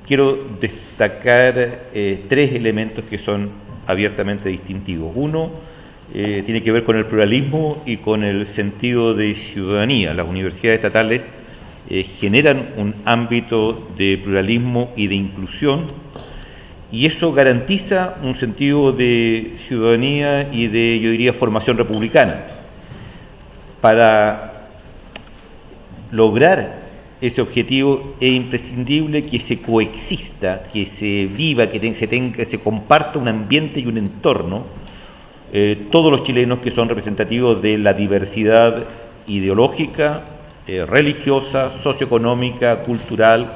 quiero destacar tres elementos que son abiertamente distintivos. Uno tiene que ver con el pluralismo y con el sentido de ciudadanía. Las universidades estatales generan un ámbito de pluralismo y de inclusión, y eso garantiza un sentido de ciudadanía y de, yo diría, formación republicana. Para lograr ese objetivo es imprescindible que se coexista, que se viva, que se comparta un ambiente y un entorno, todos los chilenos que son representativos de la diversidad ideológica, religiosa, socioeconómica, cultural,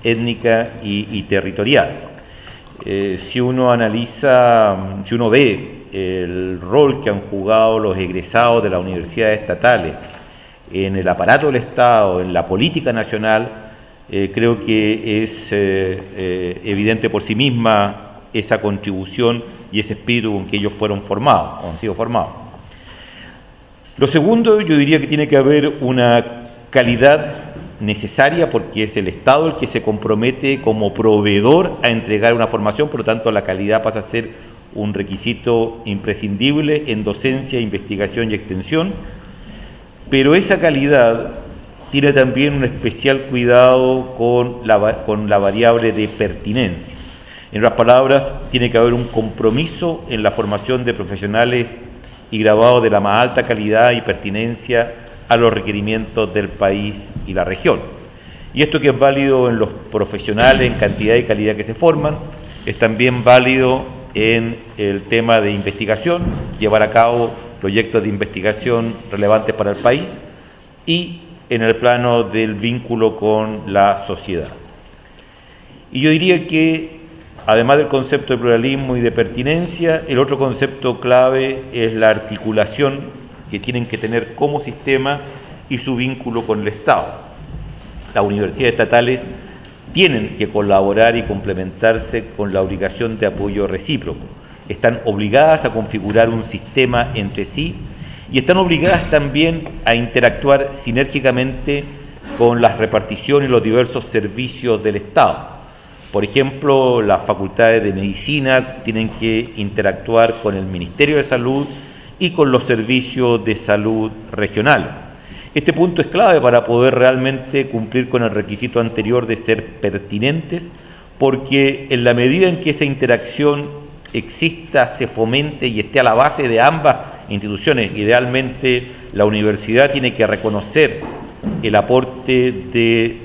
étnica y territorial. Si uno analiza, si uno ve el rol que han jugado los egresados de las universidades estatales en el aparato del Estado, en la política nacional, creo que es evidente por sí misma esa contribución y ese espíritu con que ellos fueron formados, o han sido formados. Lo segundo, yo diría que tiene que haber una calidad necesaria, porque es el Estado el que se compromete como proveedor a entregar una formación, por lo tanto la calidad pasa a ser un requisito imprescindible en docencia, investigación y extensión, pero esa calidad tiene también un especial cuidado con la variable de pertinencia. En otras palabras, tiene que haber un compromiso en la formación de profesionales y grabados de la más alta calidad y pertinencia a los requerimientos del país y la región. Y esto que es válido en los profesionales en cantidad y calidad que se forman, es también válido en el tema de investigación, llevar a cabo proyectos de investigación relevantes para el país, y en el plano del vínculo con la sociedad. Y yo diría que, además del concepto de pluralismo y de pertinencia, el otro concepto clave es la articulación que tienen que tener como sistema y su vínculo con el Estado. Las universidades estatales tienen que colaborar y complementarse con la obligación de apoyo recíproco. Están obligadas a configurar un sistema entre sí y están obligadas también a interactuar sinérgicamente con las reparticiones y los diversos servicios del Estado. Por ejemplo, las facultades de medicina tienen que interactuar con el Ministerio de Salud y con los servicios de salud regionales. Este punto es clave para poder realmente cumplir con el requisito anterior de ser pertinentes, porque en la medida en que esa interacción exista, se fomente y esté a la base de ambas instituciones, idealmente la universidad tiene que reconocer el aporte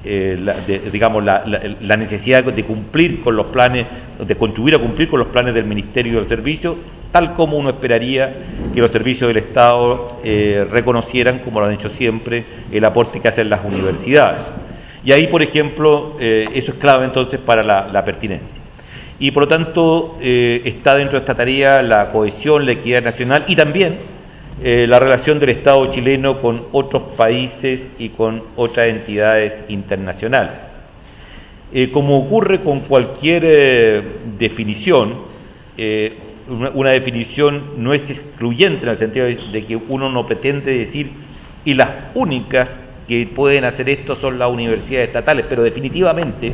la necesidad de cumplir con los planes, de contribuir a cumplir con los planes del Ministerio del Servicio, tal como uno esperaría que los servicios del Estado reconocieran, como lo han hecho siempre, el aporte que hacen las universidades. Y ahí, por ejemplo, eso es clave entonces para la pertinencia. Y por lo tanto está dentro de esta tarea la cohesión, la equidad nacional y también la relación del Estado chileno con otros países y con otras entidades internacionales. Como ocurre con cualquier definición, una definición no es excluyente en el sentido de que uno no pretende decir y las únicas que pueden hacer esto son las universidades estatales, pero definitivamente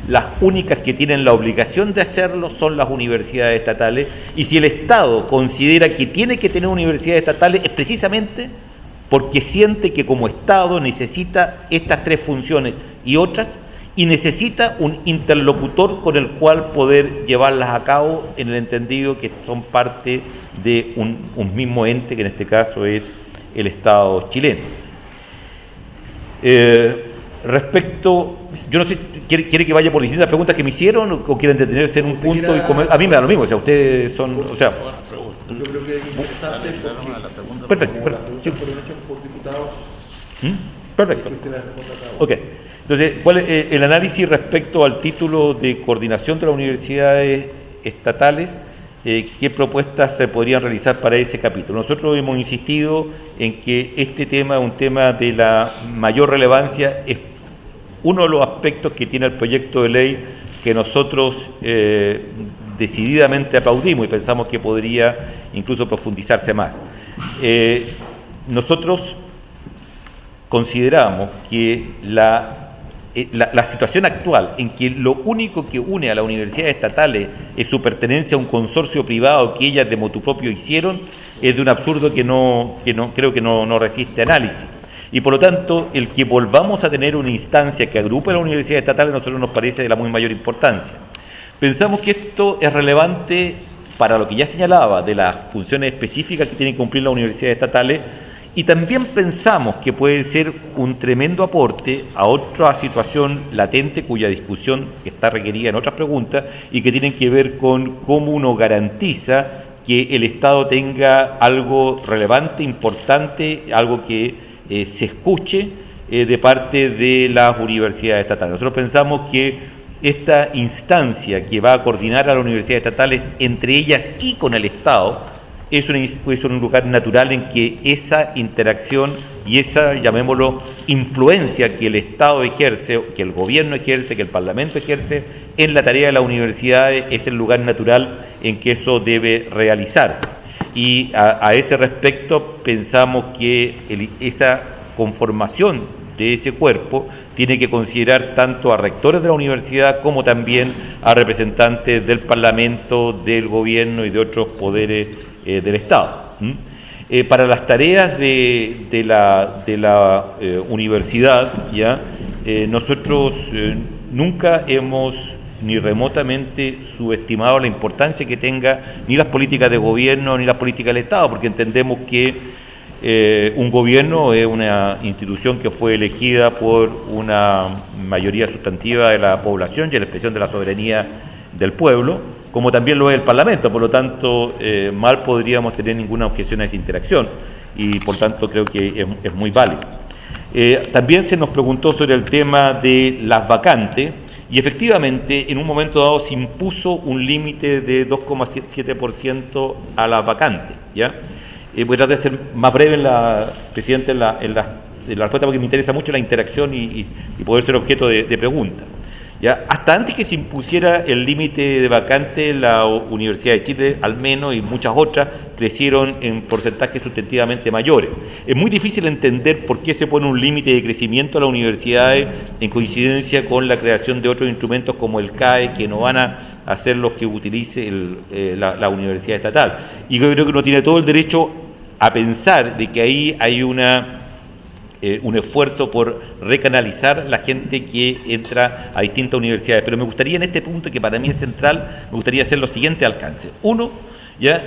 las únicas que tienen la obligación de hacerlo son las universidades estatales, y si el Estado considera que tiene que tener universidades estatales es precisamente porque siente que como Estado necesita estas tres funciones y otras, y necesita un interlocutor con el cual poder llevarlas a cabo, en el entendido que son parte de un mismo ente, que en este caso es el Estado chileno. Respecto, yo no sé, ¿quiere que vaya por distintas preguntas que me hicieron o quieren detenerse en un punto? A mí me da lo mismo, o sea, ustedes son, o sea... Yo creo que es interesante perfecto. Por diputado. Perfecto. Ok. Entonces, ¿cuál es el análisis respecto al título de coordinación de las universidades estatales? ¿Qué propuestas se podrían realizar para ese capítulo? Nosotros hemos insistido en que este tema es un tema de la mayor relevancia, es uno de los aspectos que tiene el proyecto de ley que nosotros decididamente aplaudimos y pensamos que podría incluso profundizarse más. Nosotros consideramos que la la situación actual en que lo único que une a las universidades estatales es su pertenencia a un consorcio privado que ellas de motu propio hicieron, es de un absurdo que creo que no resiste análisis. Y por lo tanto, el que volvamos a tener una instancia que agrupe a las universidades estatales a nosotros nos parece de la muy mayor importancia. Pensamos que esto es relevante para lo que ya señalaba de las funciones específicas que tienen que cumplir las universidades estatales, y también pensamos que puede ser un tremendo aporte a otra situación latente cuya discusión está requerida en otras preguntas y que tienen que ver con cómo uno garantiza que el Estado tenga algo relevante, importante, algo que se escuche de parte de las universidades estatales. Nosotros pensamos que esta instancia que va a coordinar a las universidades estatales entre ellas y con el Estado es un lugar natural en que esa interacción y esa, llamémoslo, influencia que el Estado ejerce, que el gobierno ejerce, que el Parlamento ejerce en la tarea de las universidades es el lugar natural en que eso debe realizarse. Y a ese respecto pensamos que esa conformación de ese cuerpo tiene que considerar tanto a rectores de la universidad como también a representantes del Parlamento, del gobierno y de otros poderes del Estado. Para las tareas de la universidad, nosotros nunca hemos ni remotamente subestimado la importancia que tenga ni las políticas de gobierno ni las políticas del Estado, porque entendemos que un gobierno es una institución que fue elegida por una mayoría sustantiva de la población y es la expresión de la soberanía del pueblo, como también lo es el Parlamento. Por lo tanto, mal podríamos tener ninguna objeción a esa interacción y por tanto creo que es muy válido. También se nos preguntó sobre el tema de las vacantes y efectivamente en un momento dado se impuso un límite de 2,7% a las vacantes, ¿ya? Voy a tratar de ser más breve, Presidente, en la respuesta, porque me interesa mucho la interacción y poder ser objeto de preguntas. ¿Ya? Hasta antes que se impusiera el límite de vacantes, la Universidad de Chile, al menos, y muchas otras, crecieron en porcentajes sustantivamente mayores. Es muy difícil entender por qué se pone un límite de crecimiento a las universidades en coincidencia con la creación de otros instrumentos como el CAE, que no van a hacer los que utilice la universidad estatal. Y yo creo que uno tiene todo el derecho a pensar de que ahí hay un esfuerzo por recanalizar la gente que entra a distintas universidades. Pero me gustaría en este punto, que para mí es central, me gustaría hacer los siguientes alcances. Uno, ya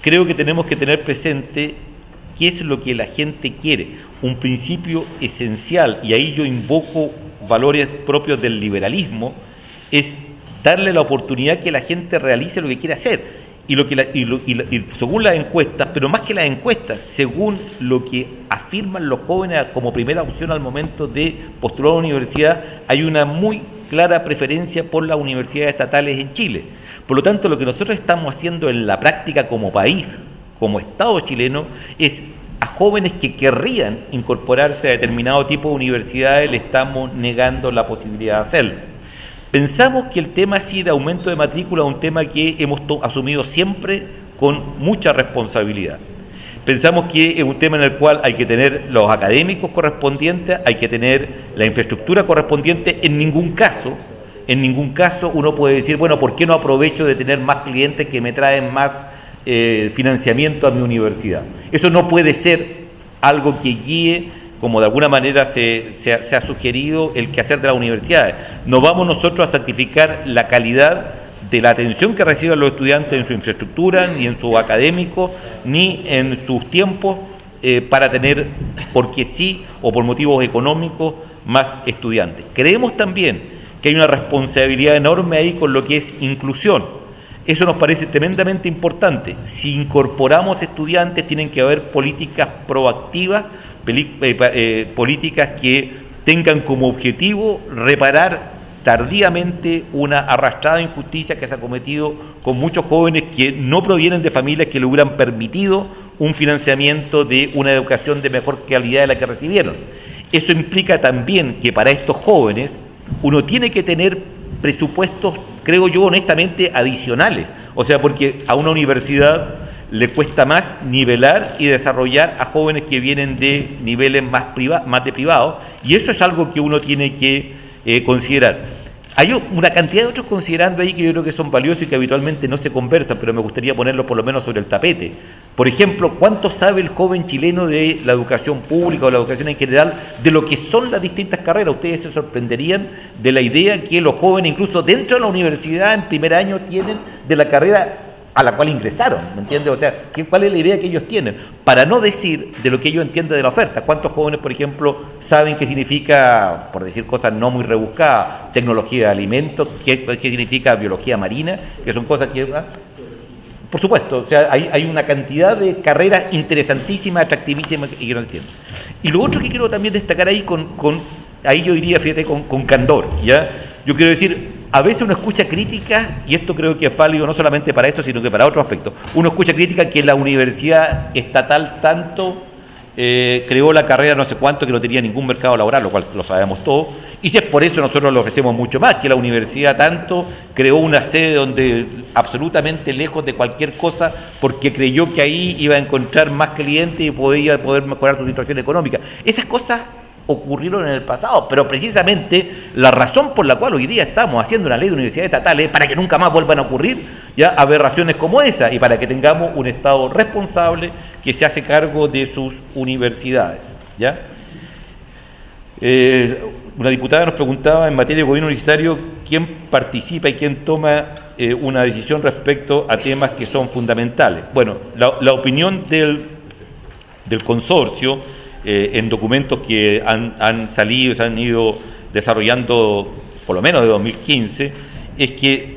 creo que tenemos que tener presente qué es lo que la gente quiere. Un principio esencial, y ahí yo invoco valores propios del liberalismo, es darle la oportunidad que la gente realice lo que quiere hacer. Y según las encuestas, pero más que las encuestas, según lo que afirman los jóvenes como primera opción al momento de postular a la universidad, hay una muy clara preferencia por las universidades estatales en Chile. Por lo tanto, lo que nosotros estamos haciendo en la práctica como país, como Estado chileno, es a jóvenes que querrían incorporarse a determinado tipo de universidades, le estamos negando la posibilidad de hacerlo. Pensamos que el tema así de aumento de matrícula es un tema que hemos asumido siempre con mucha responsabilidad. Pensamos que es un tema en el cual hay que tener los académicos correspondientes, hay que tener la infraestructura correspondiente. En ningún caso uno puede decir, bueno, ¿por qué no aprovecho de tener más clientes que me traen más financiamiento a mi universidad? Eso no puede ser algo que guíe, como de alguna manera se ha sugerido, el quehacer de las universidades. No vamos nosotros a sacrificar la calidad de la atención que reciben los estudiantes en su infraestructura, ni en su académico, ni en sus tiempos, para tener, porque sí, o por motivos económicos, más estudiantes. Creemos también que hay una responsabilidad enorme ahí con lo que es inclusión. Eso nos parece tremendamente importante. Si incorporamos estudiantes, tienen que haber políticas proactivas, políticas que tengan como objetivo reparar tardíamente una arrastrada injusticia que se ha cometido con muchos jóvenes que no provienen de familias que le hubieran permitido un financiamiento de una educación de mejor calidad de la que recibieron. Eso implica también que para estos jóvenes uno tiene que tener presupuestos, creo yo honestamente, adicionales. O sea, porque a una universidad le cuesta más nivelar y desarrollar a jóvenes que vienen de niveles más de privados, y eso es algo que uno tiene que considerar. Hay una cantidad de otros considerando ahí que yo creo que son valiosos y que habitualmente no se conversan, pero me gustaría ponerlos por lo menos sobre el tapete. Por ejemplo, ¿cuánto sabe el joven chileno de la educación pública o la educación en general, de lo que son las distintas carreras? Ustedes se sorprenderían de la idea que los jóvenes, incluso dentro de la universidad, en primer año, tienen de la carrera a la cual ingresaron, ¿me entiendes? O sea, ¿cuál es la idea que ellos tienen? Para no decir de lo que ellos entienden de la oferta. ¿Cuántos jóvenes, por ejemplo, saben qué significa, por decir cosas no muy rebuscadas, tecnología de alimentos, qué significa biología marina, que son cosas que... Por supuesto, o sea, hay una cantidad de carreras interesantísimas, atractivísimas y que no entienden. Y lo otro que quiero también destacar ahí ahí yo diría, fíjate, con candor, ¿ya? Yo quiero decir, a veces uno escucha críticas, y esto creo que es válido no solamente para esto, sino que para otros aspectos. Uno escucha críticas que la universidad estatal tanto creó la carrera no sé cuánto que no tenía ningún mercado laboral, lo cual lo sabemos todos, y si es por eso nosotros le ofrecemos mucho más, que la universidad tanto creó una sede donde absolutamente lejos de cualquier cosa, porque creyó que ahí iba a encontrar más clientes y podía poder mejorar su situación económica. Esas cosas ocurrieron en el pasado, pero precisamente la razón por la cual hoy día estamos haciendo una ley de universidades estatales para que nunca más vuelvan a ocurrir ya aberraciones como esa y para que tengamos un Estado responsable que se hace cargo de sus universidades, ¿ya? Una diputada nos preguntaba en materia de gobierno universitario quién participa y quién toma una decisión respecto a temas que son fundamentales. Bueno, la opinión del consorcio en documentos que han salido, se han ido desarrollando por lo menos de 2015, es que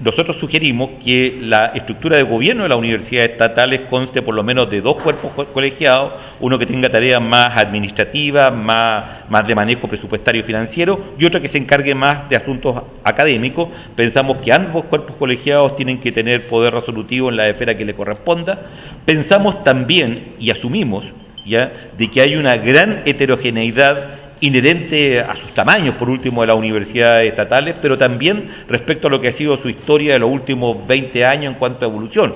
nosotros sugerimos que la estructura de gobierno de las universidades estatales conste por lo menos de 2 cuerpos colegiados, uno que tenga tareas más administrativas, más de manejo presupuestario y financiero, y otro que se encargue más de asuntos académicos. Pensamos que ambos cuerpos colegiados tienen que tener poder resolutivo en la esfera que le corresponda. Pensamos también, y asumimos, ¿ya?, de que hay una gran heterogeneidad inherente a sus tamaños, por último, de las universidades estatales, pero también respecto a lo que ha sido su historia de los últimos 20 años en cuanto a evolución.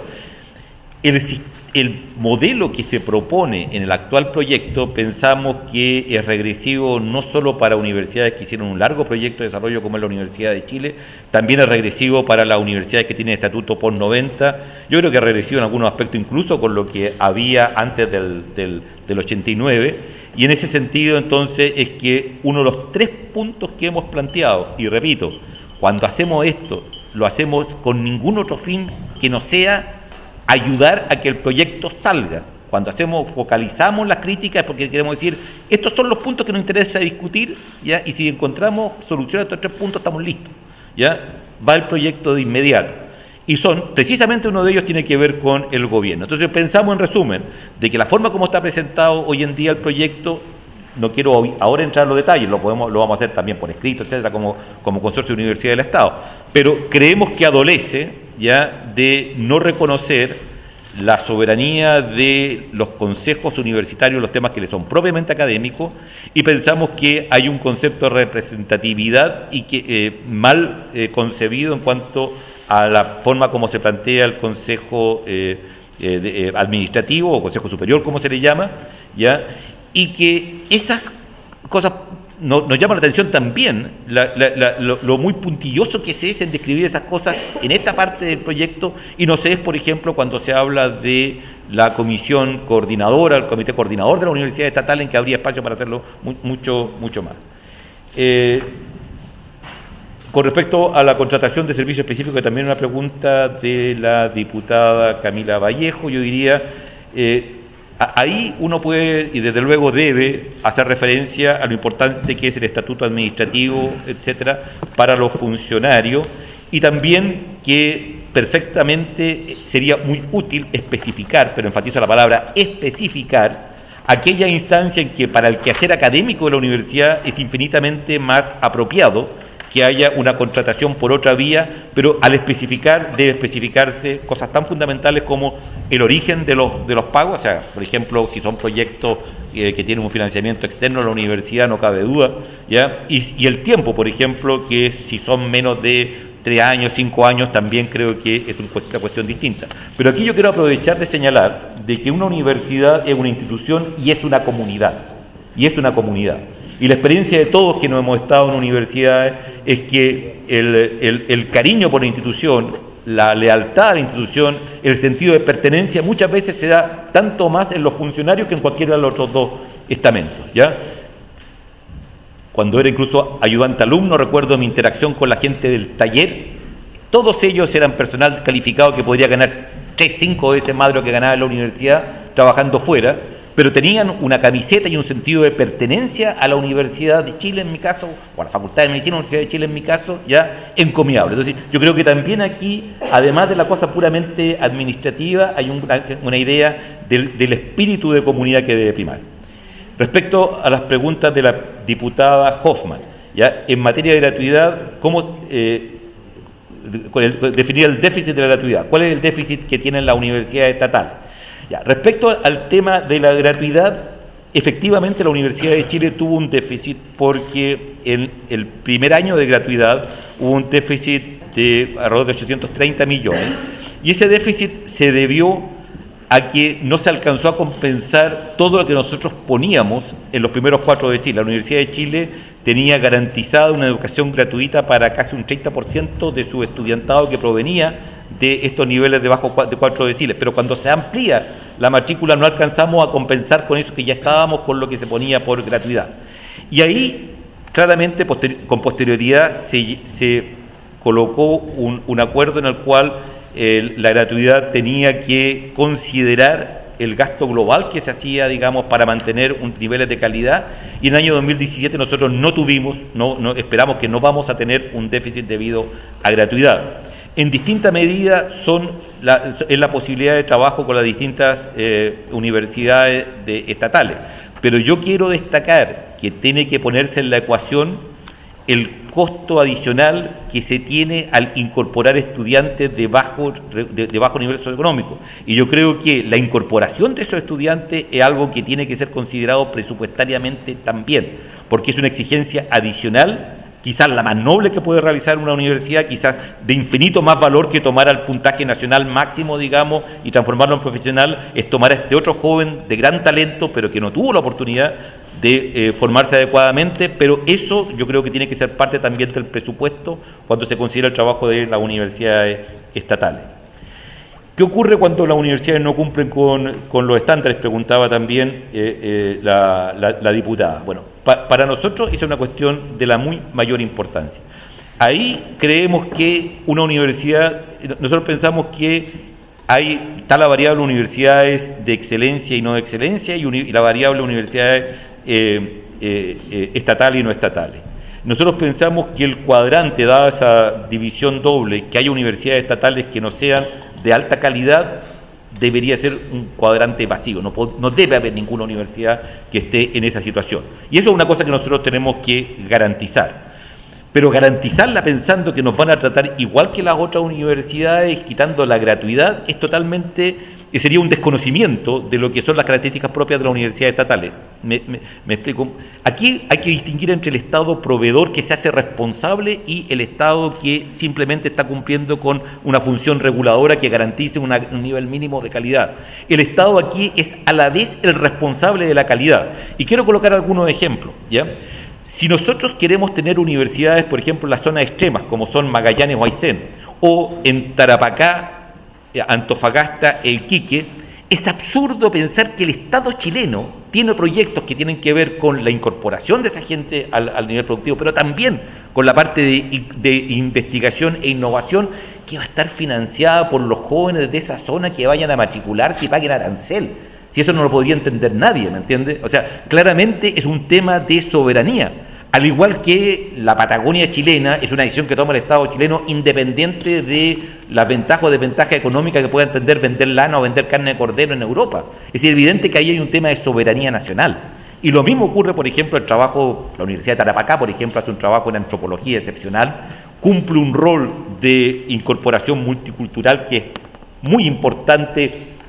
El modelo que se propone en el actual proyecto pensamos que es regresivo no solo para universidades que hicieron un largo proyecto de desarrollo como es la Universidad de Chile, también es regresivo para las universidades que tienen estatuto post-90, yo creo que es regresivo en algunos aspectos incluso con lo que había antes del 89, y en ese sentido entonces es que uno de los 3 puntos que hemos planteado, y repito, cuando hacemos esto, lo hacemos con ningún otro fin que no sea ayudar a que el proyecto salga. Cuando focalizamos las críticas es porque queremos decir, estos son los puntos que nos interesa discutir, ¿ya? Y si encontramos solución a estos 3 puntos, estamos listos, ¿ya? Va el proyecto de inmediato. Y precisamente uno de ellos tiene que ver con el gobierno. Entonces pensamos en resumen, de que la forma como está presentado hoy en día el proyecto, no quiero ahora entrar en los detalles, lo vamos a hacer también por escrito, etcétera, como consorcio de universidad del Estado, pero creemos que adolece ya de no reconocer la soberanía de los consejos universitarios, los temas que le son propiamente académicos, y pensamos que hay un concepto de representatividad y que mal concebido en cuanto a la forma como se plantea el consejo administrativo o consejo superior, como se le llama, ya, y que esas cosas nos llama la atención también lo muy puntilloso que se es en describir esas cosas en esta parte del proyecto, y no se es, por ejemplo, cuando se habla de la comisión coordinadora, el comité coordinador de la Universidad Estatal, en que habría espacio para hacerlo mucho más. Con respecto a la contratación de servicios específicos, que también es una pregunta de la diputada Camila Vallejo, yo diría, ahí uno puede y desde luego debe hacer referencia a lo importante que es el estatuto administrativo, etcétera, para los funcionarios, y también que perfectamente sería muy útil especificar, pero enfatizo la palabra especificar, aquella instancia en que para el quehacer académico de la universidad es infinitamente más apropiado que haya una contratación por otra vía, pero al especificar debe especificarse cosas tan fundamentales como el origen de los pagos, o sea, por ejemplo, si son proyectos que tienen un financiamiento externo a la universidad, no cabe duda, ¿ya? Y el tiempo, por ejemplo, que si son menos de 3 años, 5 años, también creo que es una cuestión distinta. Pero aquí yo quiero aprovechar de señalar de que una universidad es una institución y es una comunidad. Y la experiencia de todos que no hemos estado en universidades es que el cariño por la institución, la lealtad a la institución, el sentido de pertenencia muchas veces se da tanto más en los funcionarios que en cualquiera de los otros dos estamentos, ¿ya? Cuando era incluso ayudante alumno, recuerdo mi interacción con la gente del taller, todos ellos eran personal calificado que podría ganar 3, 5 veces más de lo que ganaba en la universidad trabajando fuera, pero tenían una camiseta y un sentido de pertenencia a la Universidad de Chile, en mi caso, o a la Facultad de Medicina, Universidad de Chile, en mi caso, ya encomiable. Entonces, yo creo que también aquí, además de la cosa puramente administrativa, hay una idea del espíritu de comunidad que debe primar. Respecto a las preguntas de la diputada Hoffman, ya en materia de gratuidad, ¿cómo definir el déficit de la gratuidad? ¿Cuál es el déficit que tienen las universidades estatales? Ya, respecto al tema de la gratuidad, efectivamente la Universidad de Chile tuvo un déficit porque en el primer año de gratuidad hubo un déficit de alrededor de 830 millones y ese déficit se debió a que no se alcanzó a compensar todo lo que nosotros poníamos en los primeros 4 deciles. La Universidad de Chile tenía garantizada una educación gratuita para casi un 30% de su estudiantado que provenía de estos niveles de 4 deciles, pero cuando se amplía la matrícula no alcanzamos a compensar con eso que ya estábamos con lo que se ponía por gratuidad. Y ahí, claramente, con posterioridad, se colocó un acuerdo en el cual la gratuidad tenía que considerar el gasto global que se hacía, digamos, para mantener niveles de calidad, y en el año 2017 nosotros no tuvimos, esperamos que no vamos a tener un déficit debido a gratuidad. En distinta medida es la posibilidad de trabajo con las distintas universidades estatales, pero yo quiero destacar que tiene que ponerse en la ecuación el costo adicional que se tiene al incorporar estudiantes de bajo nivel socioeconómico. Y yo creo que la incorporación de esos estudiantes es algo que tiene que ser considerado presupuestariamente también, porque es una exigencia adicional, quizás la más noble que puede realizar una universidad, quizás de infinito más valor que tomar al puntaje nacional máximo, digamos, y transformarlo en profesional, es tomar a este otro joven de gran talento, pero que no tuvo la oportunidad de formarse adecuadamente, pero eso yo creo que tiene que ser parte también del presupuesto cuando se considera el trabajo de las universidades estatales. ¿Qué ocurre cuando las universidades no cumplen con los estándares? Preguntaba también la diputada. Bueno, para nosotros es una cuestión de la muy mayor importancia. Ahí creemos que una universidad, nosotros pensamos que está la variable universidades de excelencia y no de excelencia y la variable universidades estatales y no estatales. Nosotros pensamos que el cuadrante, dada esa división doble, que haya universidades estatales que no sean de alta calidad, debería ser un cuadrante vacío. No debe haber ninguna universidad que esté en esa situación. Y eso es una cosa que nosotros tenemos que garantizar. Pero garantizarla pensando que nos van a tratar igual que las otras universidades, quitando la gratuidad, sería un desconocimiento de lo que son las características propias de las universidades estatales. Me explico. Aquí hay que distinguir entre el Estado proveedor que se hace responsable y el Estado que simplemente está cumpliendo con una función reguladora que garantice un nivel mínimo de calidad. El Estado aquí es a la vez el responsable de la calidad. Y quiero colocar algunos ejemplos, ¿ya? Si nosotros queremos tener universidades, por ejemplo, en las zonas extremas, como son Magallanes o Aysén, o en Tarapacá, Antofagasta e Iquique, es absurdo pensar que el Estado chileno tiene proyectos que tienen que ver con la incorporación de esa gente al nivel productivo, pero también con la parte de investigación e innovación que va a estar financiada por los jóvenes de esa zona que vayan a matricularse y paguen arancel. Si eso no lo podría entender nadie, ¿me entiende? O sea, claramente es un tema de soberanía. Al igual que la Patagonia chilena es una decisión que toma el Estado chileno independiente de las ventajas o desventajas económicas que pueda entender vender lana o vender carne de cordero en Europa. Es evidente que ahí hay un tema de soberanía nacional. Y lo mismo ocurre, por ejemplo, la Universidad de Tarapacá, por ejemplo, hace un trabajo en antropología excepcional, cumple un rol de incorporación multicultural que es muy importante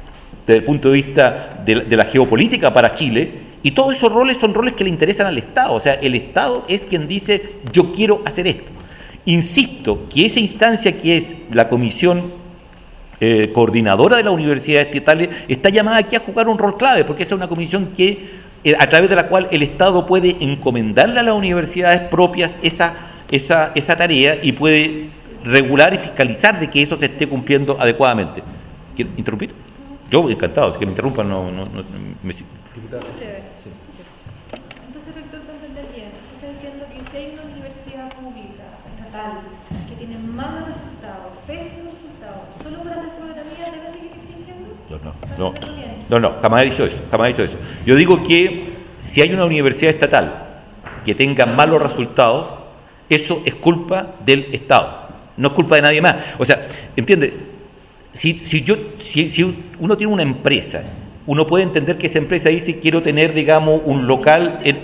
desde el punto de vista de la geopolítica para Chile, y todos esos roles son roles que le interesan al Estado. O sea, el Estado es quien dice, yo quiero hacer esto. Insisto que esa instancia que es la comisión coordinadora de las universidades estatales está llamada aquí a jugar un rol clave, porque esa es una comisión que a través de la cual el Estado puede encomendarle a las universidades propias esa tarea y puede regular y fiscalizar de que eso se esté cumpliendo adecuadamente. ¿Quieren interrumpir? Yo encantado, si que me interrumpan, me... Diputado. Entonces, rector, para entender bien, está diciendo que si hay una universidad pública, estatal, que tiene malos resultados, pésimos resultados, solo por hacer soberanía debe seguir existiendo. No, jamás he dicho eso. Yo digo que si hay una universidad estatal que tenga malos resultados, eso es culpa del Estado, no es culpa de nadie más. O sea, ¿entiende? Si uno tiene una empresa, uno puede entender que esa empresa dice quiero tener, digamos, un local de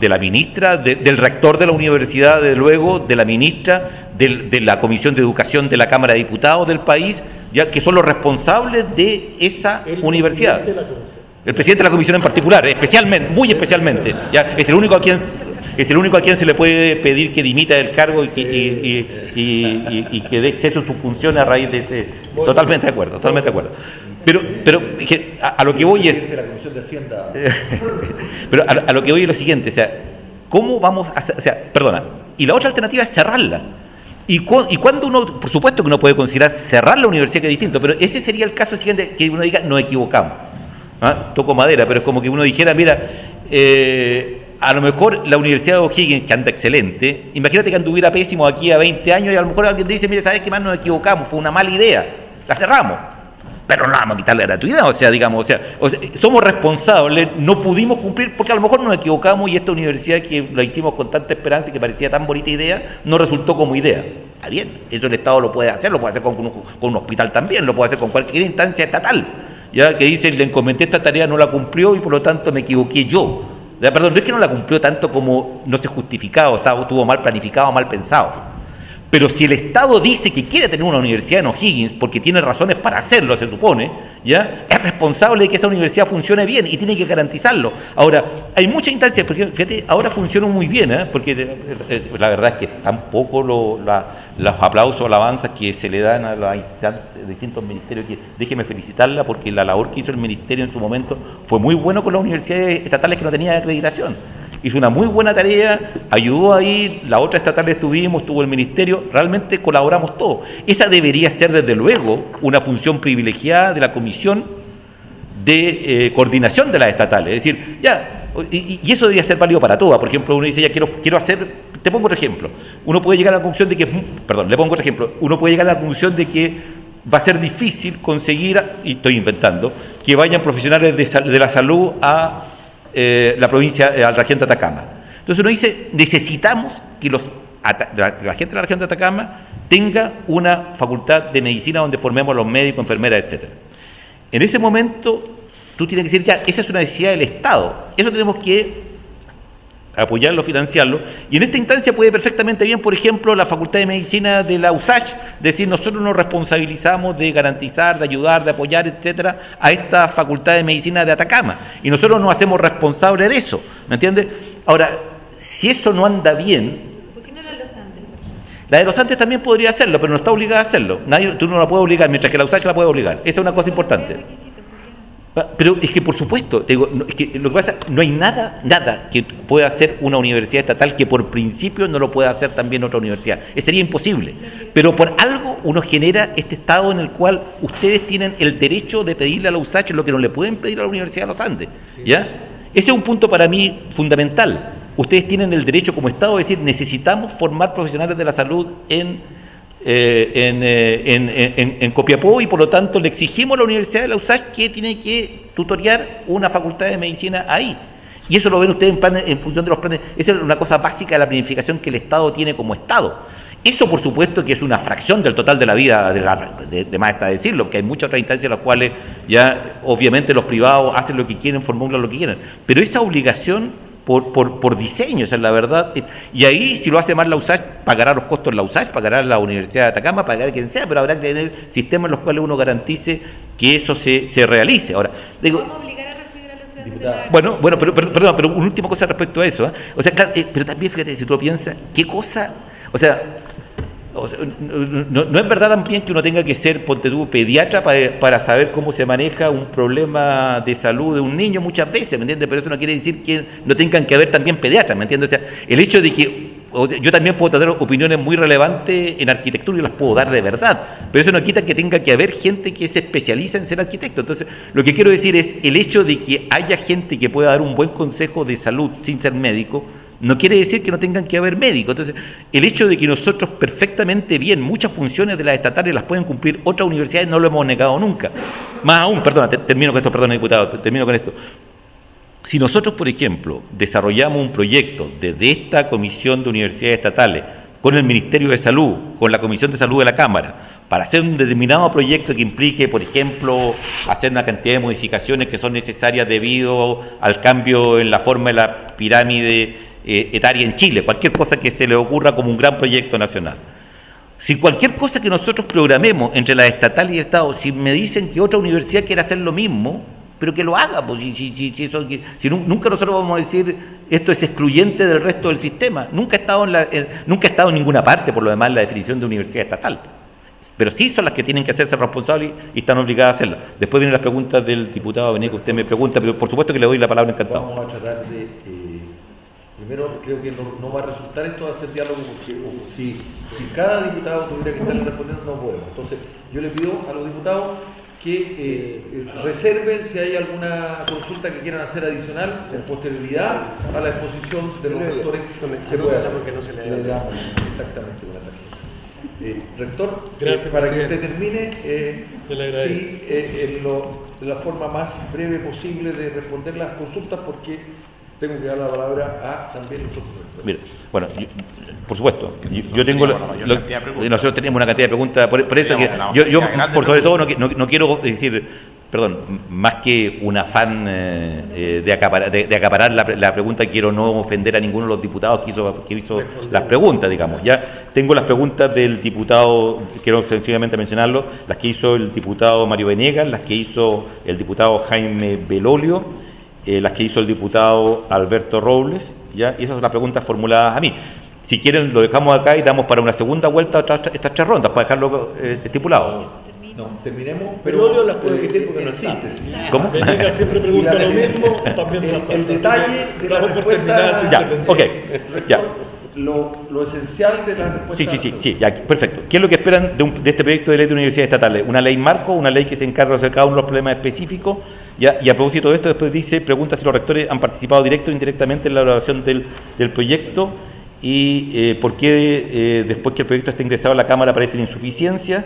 la ministra, del rector de la universidad, de luego, de la ministra, de la Comisión de Educación de la Cámara de Diputados del país, ya que son los responsables de esa universidad. El presidente de la comisión en particular, especialmente, muy especialmente, ya es el único a quien se le puede pedir que dimita del cargo y que dé exceso en sus funciones a raíz de ese. Totalmente de acuerdo. Pero a lo que voy es. Pero a lo que voy es lo siguiente, o sea, ¿cómo vamos a hacer? O sea, perdona, y la otra alternativa es cerrarla. Y cuando uno, por supuesto que uno puede considerar cerrar la universidad, que es distinto, pero ese sería el caso siguiente, que uno diga, nos equivocamos. Toco madera, pero es como que uno dijera, mira, a lo mejor la Universidad de O'Higgins, que anda excelente, imagínate que anduviera pésimo aquí a 20 años y a lo mejor alguien dice, mira, ¿sabes qué más? Nos equivocamos, fue una mala idea, la cerramos, pero no vamos a quitarle la gratuidad, o sea, somos responsables, no pudimos cumplir, porque a lo mejor nos equivocamos y esta universidad que la hicimos con tanta esperanza y que parecía tan bonita idea, no resultó como idea. Está bien, eso el Estado lo puede hacer con un hospital también, lo puede hacer con cualquier instancia estatal, ya que dice, le encomendé esta tarea, no la cumplió y por lo tanto me equivoqué yo. Perdón, no es que no la cumplió tanto como no se justificaba, estuvo mal planificado, mal pensado. Pero si el Estado dice que quiere tener una universidad en O'Higgins, porque tiene razones para hacerlo, se supone, ¿ya? Es responsable de que esa universidad funcione bien y tiene que garantizarlo. Ahora, hay muchas instancias, porque fíjate, ahora funciona muy bien, porque la verdad es que tampoco los aplausos, alabanzas que se le dan a los distintos ministerios, que déjeme felicitarla, porque la labor que hizo el ministerio en su momento fue muy bueno con las universidades estatales que no tenían acreditación. Hizo una muy buena tarea, ayudó ahí, la otra estatal estuvo el ministerio, realmente colaboramos todos. Esa debería ser desde luego una función privilegiada de la Comisión de Coordinación de las estatales, es decir, ya, y eso debería ser válido para todas. Por ejemplo, uno dice, ya quiero hacer, te pongo otro ejemplo, uno puede llegar a la conclusión de que, le pongo otro ejemplo, uno puede llegar a la conclusión de que va a ser difícil conseguir, y estoy inventando, que vayan profesionales de la salud a la provincia, a la región de Atacama. Entonces uno dice, necesitamos que la gente de la región de Atacama tenga una facultad de medicina donde formemos a los médicos, enfermeras, etcétera. En ese momento, tú tienes que decir, ya, esa es una necesidad del Estado, eso tenemos que apoyarlo, financiarlo, y en esta instancia puede perfectamente bien, por ejemplo, la Facultad de Medicina de la USACH, decir, nosotros nos responsabilizamos de garantizar, de ayudar, de apoyar, etcétera, a esta Facultad de Medicina de Atacama, y nosotros nos hacemos responsables de eso, ¿me entiendes? Ahora, si eso no anda bien, ¿por qué no la de los Andes? La de los Andes también podría hacerlo, pero no está obligada a hacerlo, tú no la puedes obligar, mientras que la USACH la puede obligar, esa es una cosa importante. Pero es que por supuesto, te digo, es que lo que pasa, no hay nada que pueda hacer una universidad estatal que por principio no lo pueda hacer también otra universidad. Sería imposible. Pero por algo uno genera este estado en el cual ustedes tienen el derecho de pedirle a la USACH lo que no le pueden pedir a la Universidad de los Andes, ¿ya? Ese es un punto para mí fundamental. Ustedes tienen el derecho como Estado de decir, necesitamos formar profesionales de la salud en Copiapó, y por lo tanto le exigimos a la Universidad de la USACH que tiene que tutorear una facultad de medicina ahí. Y eso lo ven ustedes en función de los planes. Esa es una cosa básica de la planificación que el Estado tiene como Estado. Eso, por supuesto, que es una fracción del total de la vida, de más está decirlo, que hay muchas otras instancias en las cuales ya obviamente los privados hacen lo que quieren, formulan lo que quieren. Pero esa obligación por diseño, esa es la verdad. Y ahí, si lo hace mal la USACH, pagará los costos la USACH, pagará la Universidad de Atacama, pagará quien sea, pero habrá que tener sistemas en los cuales uno garantice que eso se realice. Ahora, digo, ¿Vamos a obligar a recibir a los estudiantes de la... bueno, pero una última cosa respecto a eso, O sea, claro, pero también fíjate, si tú lo piensas, qué cosa, o sea, O sea, no es verdad también que uno tenga que ser, ponte tú, pediatra para saber cómo se maneja un problema de salud de un niño muchas veces, ¿me entiendes? Pero eso no quiere decir que no tengan que haber también pediatras, ¿me entiendes? O sea, el hecho de que yo también puedo tener opiniones muy relevantes en arquitectura y las puedo dar de verdad, pero eso no quita que tenga que haber gente que se especializa en ser arquitecto. Entonces, lo que quiero decir es, el hecho de que haya gente que pueda dar un buen consejo de salud sin ser médico, no quiere decir que no tengan que haber médicos. Entonces, el hecho de que nosotros perfectamente bien muchas funciones de las estatales las pueden cumplir otras universidades no lo hemos negado nunca. Más aún, termino con esto, perdón, diputado, termino con esto. Si nosotros, por ejemplo, desarrollamos un proyecto desde esta Comisión de Universidades Estatales, con el Ministerio de Salud, con la Comisión de Salud de la Cámara, para hacer un determinado proyecto que implique, por ejemplo, hacer una cantidad de modificaciones que son necesarias debido al cambio en la forma de la pirámide etaria en Chile, cualquier cosa que se le ocurra como un gran proyecto nacional. Si cualquier cosa que nosotros programemos entre las estatales y el Estado, si me dicen que otra universidad quiere hacer lo mismo, pero que lo haga, pues, si nunca nosotros vamos a decir esto es excluyente del resto del sistema. Nunca ha estado en ninguna parte, por lo demás, la definición de universidad estatal. Pero sí son las que tienen que hacerse responsables y están obligadas a hacerlo. Después vienen las preguntas del diputado Bené, que usted me pregunta, pero por supuesto que le doy la palabra, encantado. Vamos a tratar de... Primero, creo que no va a resultar esto de hacer diálogo, porque si cada diputado tuviera que estarle respondiendo, no podemos. Entonces, yo le pido a los diputados que reserven si hay alguna consulta que quieran hacer adicional con posterioridad a la exposición de los rectores. Se puede hacer porque no se le da exactamente una tarjeta. Rector, gracias, para presidente. que usted termine, sí, de la forma más breve posible de responder las consultas, porque tengo que dar la palabra a también nosotros. Mira, bueno, por supuesto, yo tengo nosotros tenemos una cantidad de preguntas, por eso que yo por sobre todo no quiero decir, perdón, más que un afán de acaparar la pregunta, quiero no ofender a ninguno de los diputados que hizo las preguntas, digamos. Ya tengo las preguntas del diputado, quiero sencillamente mencionarlo, las que hizo el diputado Mario Venegas, las que hizo el diputado Jaime Belolio, las que hizo el diputado Alberto Robles, ¿ya? Y esas son las preguntas formuladas a mí. Si quieren lo dejamos acá y damos para una segunda vuelta estas 3 rondas, para dejarlo estipulado. No, terminemos, pero las puede repetir porque no está. ¿Cómo? Venegas siempre pregunta lo mismo, también el detalle de la respuesta. Ya, ok, ya. Lo esencial de la respuesta. Sí, ya, perfecto. ¿Qué es lo que esperan de este proyecto de ley de universidades estatales? Una ley marco, una ley que se encarga de hacer cada uno de los problemas específicos. Ya, y a propósito de esto, después pregunta si los rectores han participado directo o indirectamente en la elaboración del proyecto y por qué después que el proyecto esté ingresado a la Cámara aparecen insuficiencias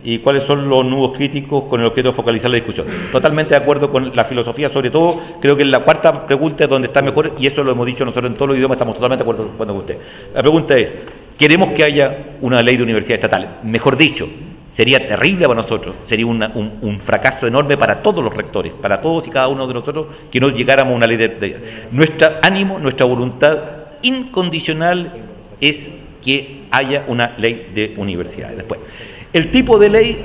y cuáles son los nudos críticos con el objeto de focalizar la discusión. Totalmente de acuerdo con la filosofía, sobre todo creo que en la cuarta pregunta es donde está mejor, y eso lo hemos dicho nosotros en todos los idiomas, estamos totalmente de acuerdo con usted. La pregunta es, ¿queremos que haya una ley de universidades estatales? Mejor dicho, sería terrible para nosotros, sería un fracaso enorme para todos los rectores, para todos y cada uno de nosotros, que no llegáramos a una ley de nuestro ánimo, nuestra voluntad incondicional es que haya una ley de universidades. Después, el tipo de ley,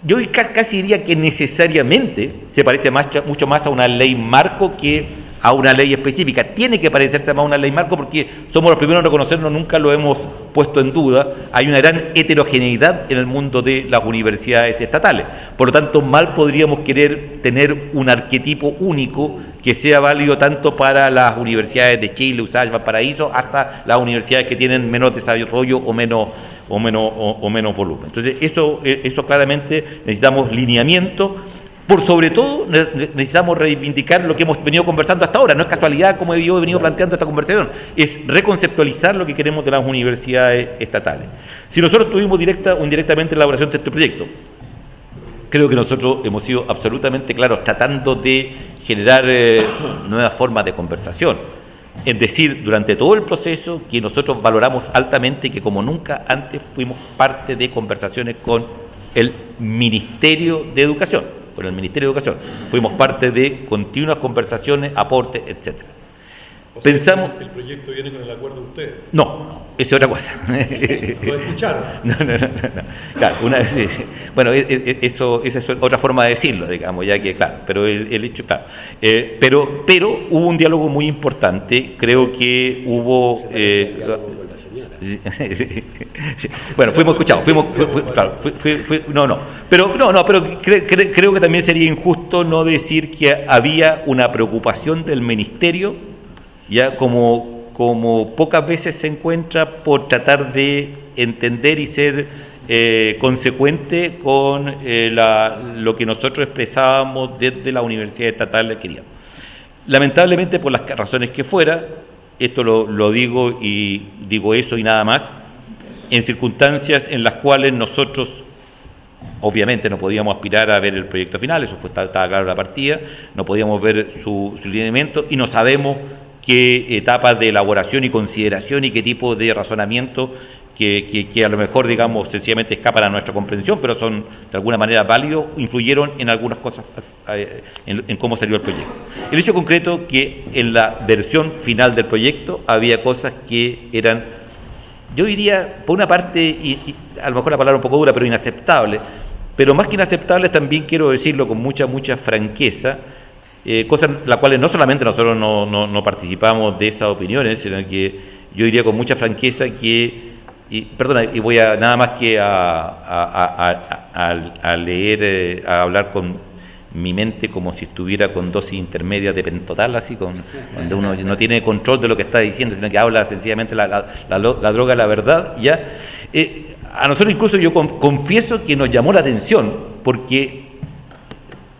yo casi diría que necesariamente se parece mucho más a una ley marco que a una ley específica. Tiene que parecerse más a una ley marco porque somos los primeros en reconocerlo, nunca lo hemos puesto en duda. Hay una gran heterogeneidad en el mundo de las universidades estatales. Por lo tanto, mal podríamos querer tener un arquetipo único que sea válido tanto para las universidades de Chile, USACH, Valparaíso, hasta las universidades que tienen menos desarrollo o menos volumen. Entonces, eso claramente necesitamos lineamiento. Por sobre todo, necesitamos reivindicar lo que hemos venido conversando hasta ahora. No es casualidad como yo he venido planteando esta conversación, es reconceptualizar lo que queremos de las universidades estatales. Si nosotros tuvimos directa o indirectamente la elaboración de este proyecto, creo que nosotros hemos sido absolutamente claros tratando de generar nuevas formas de conversación. Es decir, durante todo el proceso que nosotros valoramos altamente y que como nunca antes fuimos parte de conversaciones con el Ministerio de Educación. Con el Ministerio de Educación. Fuimos parte de continuas conversaciones, aportes, etcétera. Pensamos... ¿El proyecto viene con el acuerdo de ustedes? No, es otra cosa. ¿Lo escucharon? No. Claro, bueno, esa es otra forma de decirlo, digamos, ya que, claro, pero el hecho, claro. Pero hubo un diálogo muy importante, creo que hubo... Bueno, fuimos escuchados, pero creo que también sería injusto no decir que había una preocupación del ministerio, ya como pocas veces se encuentra, por tratar de entender y ser consecuente con lo que nosotros expresábamos desde la Universidad Estatal queríamos. Lamentablemente, por las razones que fuera, esto lo digo y digo eso y nada más, en circunstancias en las cuales nosotros obviamente no podíamos aspirar a ver el proyecto final, eso estaba claro la partida, no podíamos ver su lineamiento y no sabemos qué etapas de elaboración y consideración y qué tipo de razonamiento que a lo mejor, digamos, sencillamente escapan a nuestra comprensión, pero son de alguna manera válidos, influyeron en algunas cosas, en cómo salió el proyecto. El hecho concreto que en la versión final del proyecto había cosas que eran, yo diría, por una parte, y a lo mejor la palabra un poco dura, pero inaceptable, pero más que inaceptables también quiero decirlo con mucha franqueza, cosas las cuales no solamente nosotros no participamos de esas opiniones, sino que yo diría con mucha franqueza que, y voy a nada más que a leer, a hablar con mi mente como si estuviera con dosis intermedias de pentotal, así, cuando uno no tiene control de lo que está diciendo, sino que habla sencillamente la droga, la verdad, ¿ya? A nosotros incluso yo confieso que nos llamó la atención, porque,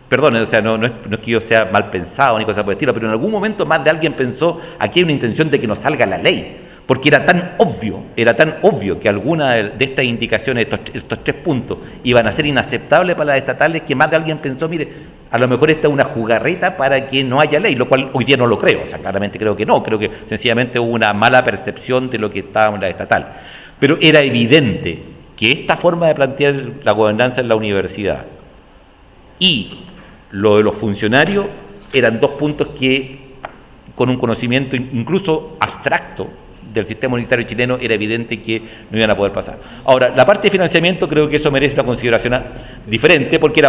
perdón, o sea, no es que yo sea mal pensado ni cosa por el estilo, pero en algún momento más de alguien pensó, aquí hay una intención de que nos salga la ley, porque era tan obvio que alguna de estas indicaciones, estos 3 puntos, iban a ser inaceptables para las estatales, que más de alguien pensó, mire, a lo mejor esta es una jugarreta para que no haya ley, lo cual hoy día no lo creo, o sea, claramente creo que no, creo que sencillamente hubo una mala percepción de lo que estaba en la estatal. Pero era evidente que esta forma de plantear la gobernanza en la universidad y lo de los funcionarios eran 2 puntos que, con un conocimiento incluso abstracto del sistema unitario chileno, era evidente que no iban a poder pasar. Ahora, la parte de financiamiento creo que eso merece una consideración diferente, porque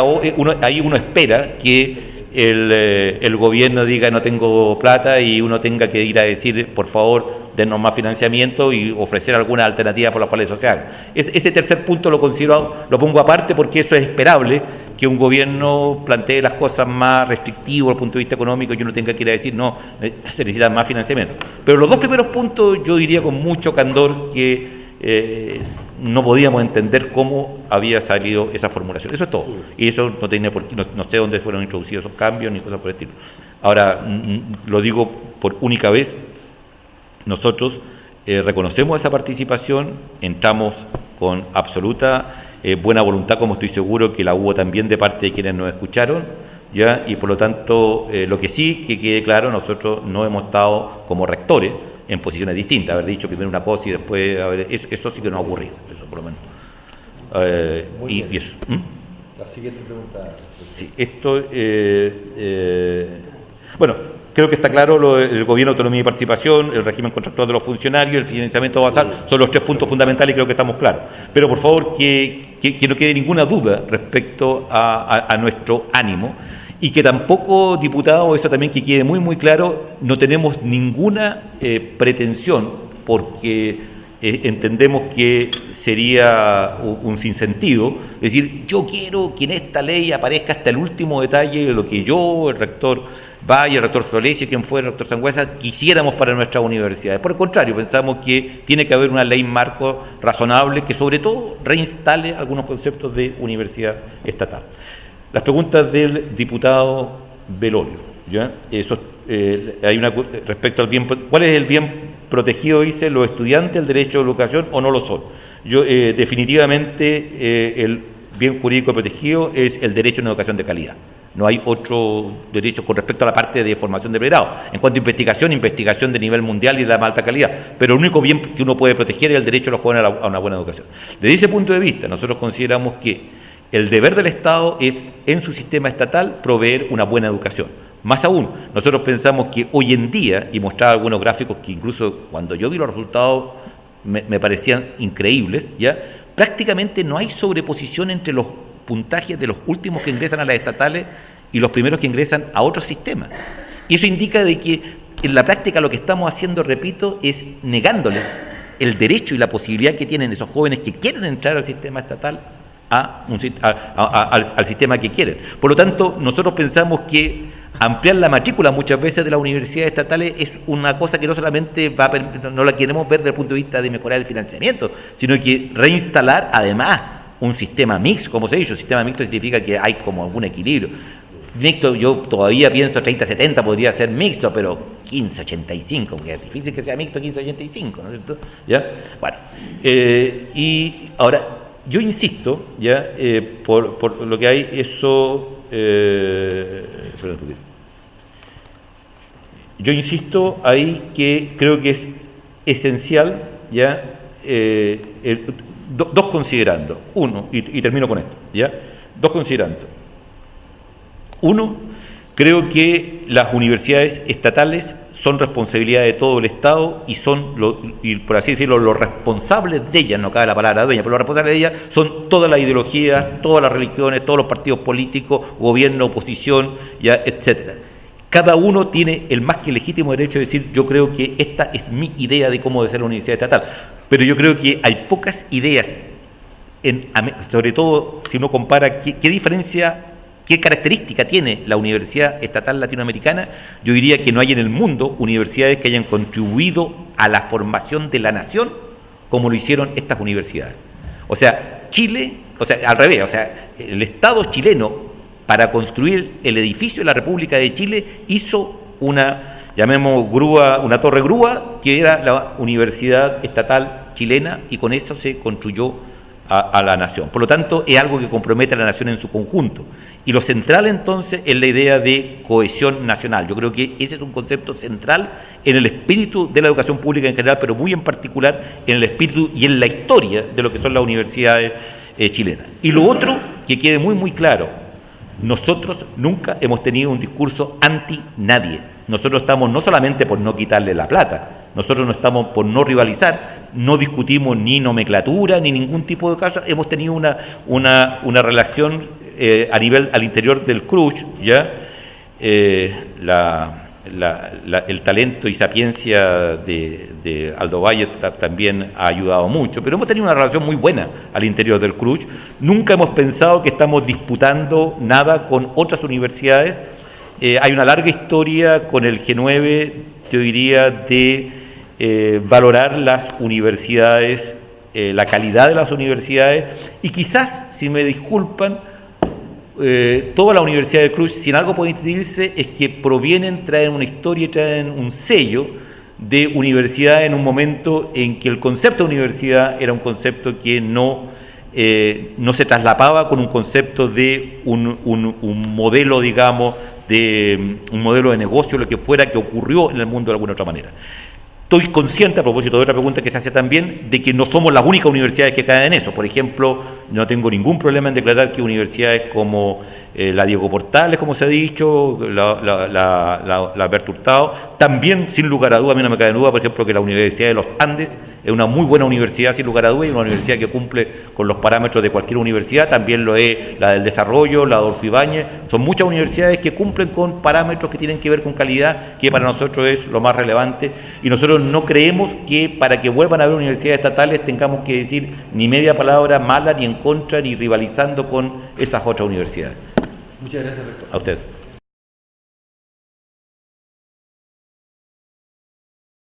ahí uno espera que el gobierno diga no tengo plata y uno tenga que ir a decir por favor dennos más financiamiento y ofrecer alguna alternativa por las cuales eso se haga. Ese tercer punto lo pongo aparte, porque eso es esperable, que un gobierno plantee las cosas más restrictivas desde el punto de vista económico y uno tenga que ir a decir no, se necesita más financiamiento. Pero los 2 primeros puntos yo diría con mucho candor que no podíamos entender cómo había salido esa formulación. Eso es todo. Y eso no tenía por qué, no sé dónde fueron introducidos esos cambios ni cosas por el estilo. Ahora, lo digo por única vez, nosotros reconocemos esa participación, entramos con absoluta buena voluntad, como estoy seguro que la hubo también de parte de quienes nos escucharon, ¿ya? Y por lo tanto, lo que sí que quede claro, nosotros no hemos estado como rectores en posiciones distintas, haber dicho primero una cosa y después, eso sí que no ha ocurrido, eso por lo menos. Y eso. La siguiente pregunta. Sí, esto, bueno, creo que está claro el gobierno, autonomía y participación, el régimen contractual de los funcionarios, el financiamiento basal, son los 3 puntos fundamentales y creo que estamos claros. Pero por favor, que no quede ninguna duda respecto a nuestro ánimo, y que tampoco, diputado, eso también que quede muy claro, no tenemos ninguna pretensión, porque entendemos que sería un sinsentido decir yo quiero que en esta ley aparezca hasta el último detalle de lo que yo, el rector Valle, el rector Solesio, quien fuera el rector Sangüesa, quisiéramos para nuestras universidades. Por el contrario, pensamos que tiene que haber una ley marco razonable que sobre todo reinstale algunos conceptos de universidad estatal. Las preguntas del diputado Velorio, ¿ya? Hay una respecto al bien, ¿cuál es el bien protegido? Dice, los estudiantes, el derecho a la educación, o no lo son. Definitivamente el bien jurídico protegido es el derecho a una educación de calidad. No hay otro derecho con respecto a la parte de formación de pregrado. En cuanto a investigación de nivel mundial y de la más alta calidad. Pero el único bien que uno puede proteger es el derecho de los jóvenes a una buena educación. Desde ese punto de vista, nosotros consideramos que el deber del Estado es, en su sistema estatal, proveer una buena educación. Más aún, nosotros pensamos que hoy en día, y mostraba algunos gráficos que incluso cuando yo vi los resultados me parecían increíbles, ¿ya? Prácticamente no hay sobreposición entre los puntajes de los últimos que ingresan a las estatales y los primeros que ingresan a otros sistemas. Y eso indica de que en la práctica lo que estamos haciendo, repito, es negándoles el derecho y la posibilidad que tienen esos jóvenes que quieren entrar al sistema estatal al sistema que quieren. Por lo tanto, nosotros pensamos que ampliar la matrícula muchas veces de las universidades estatales es una cosa que no solamente no la queremos ver desde el punto de vista de mejorar el financiamiento, sino que reinstalar además un sistema mixto, como se dice. Un sistema mixto significa que hay como algún equilibrio. Mixto, yo todavía pienso 30-70 podría ser mixto, pero 15-85, porque es difícil que sea mixto 15-85, ¿no es cierto? ¿Ya? Bueno, y ahora, yo insisto, ¿ya? Por lo que hay, eso... yo insisto ahí que creo que es esencial, ¿ya? Dos considerando. Uno, y termino con esto, ¿ya? Dos considerando. Uno, creo que las universidades estatales son responsabilidad de todo el Estado y son, y por así decirlo, los responsables de ellas, no cabe la palabra dueña, pero los responsables de ellas son todas las ideologías, todas las religiones, todos los partidos políticos, gobierno, oposición, ya, etcétera. Cada uno tiene el más que legítimo derecho de decir, yo creo que esta es mi idea de cómo debe ser la universidad estatal, pero yo creo que hay pocas ideas, sobre todo si uno compara qué diferencia, qué característica tiene la Universidad Estatal Latinoamericana. Yo diría que no hay en el mundo universidades que hayan contribuido a la formación de la nación como lo hicieron estas universidades. O sea, Chile, o sea, al revés, o sea, el Estado chileno, para construir el edificio de la República de Chile, hizo una, llamemos grúa, una torre grúa, que era la Universidad Estatal Chilena, y con eso se construyó a la nación. Por lo tanto, es algo que compromete a la nación en su conjunto. Y lo central entonces es la idea de cohesión nacional. Yo creo que ese es un concepto central en el espíritu de la educación pública en general, pero muy en particular en el espíritu y en la historia de lo que son las universidades chilenas. Y lo otro, que quede muy muy claro, nosotros nunca hemos tenido un discurso anti nadie. Nosotros estamos no solamente por no quitarle la plata, nosotros no estamos por no rivalizar, no discutimos ni nomenclatura ni ningún tipo de caso. Hemos tenido una relación al interior del CRUSH, ¿ya? El talento y sapiencia de Aldo Valle también ha ayudado mucho, pero hemos tenido una relación muy buena al interior del CRUSH. Nunca hemos pensado que estamos disputando nada con otras universidades. Hay una larga historia con el G9, yo diría, de valorar las universidades, la calidad de las universidades, y quizás, si me disculpan, toda la Universidad del CRUSH, si en algo puede distinguirse, es que traen una historia y traen un sello de universidad en un momento en que el concepto de universidad era un concepto que no se traslapaba con un concepto de un modelo, digamos, de un modelo de negocio, lo que fuera, que ocurrió en el mundo de alguna otra manera. Estoy consciente, a propósito de otra pregunta que se hace también, de que no somos las únicas universidades que caen en eso. Por ejemplo, no tengo ningún problema en declarar que universidades como la Diego Portales, como se ha dicho, la Alberto Hurtado, también, sin lugar a duda, a mí no me cae en duda, por ejemplo, que la Universidad de los Andes es una muy buena universidad, sin lugar a duda, y una universidad que cumple con los parámetros de cualquier universidad. También lo es la del Desarrollo, la Adolfo Ibáñez. Son muchas universidades que cumplen con parámetros que tienen que ver con calidad, que para nosotros es lo más relevante, y nosotros no creemos que para que vuelvan a haber universidades estatales tengamos que decir ni media palabra mala, ni en contra, ni rivalizando con esas otras universidades. Muchas gracias, rector. A usted.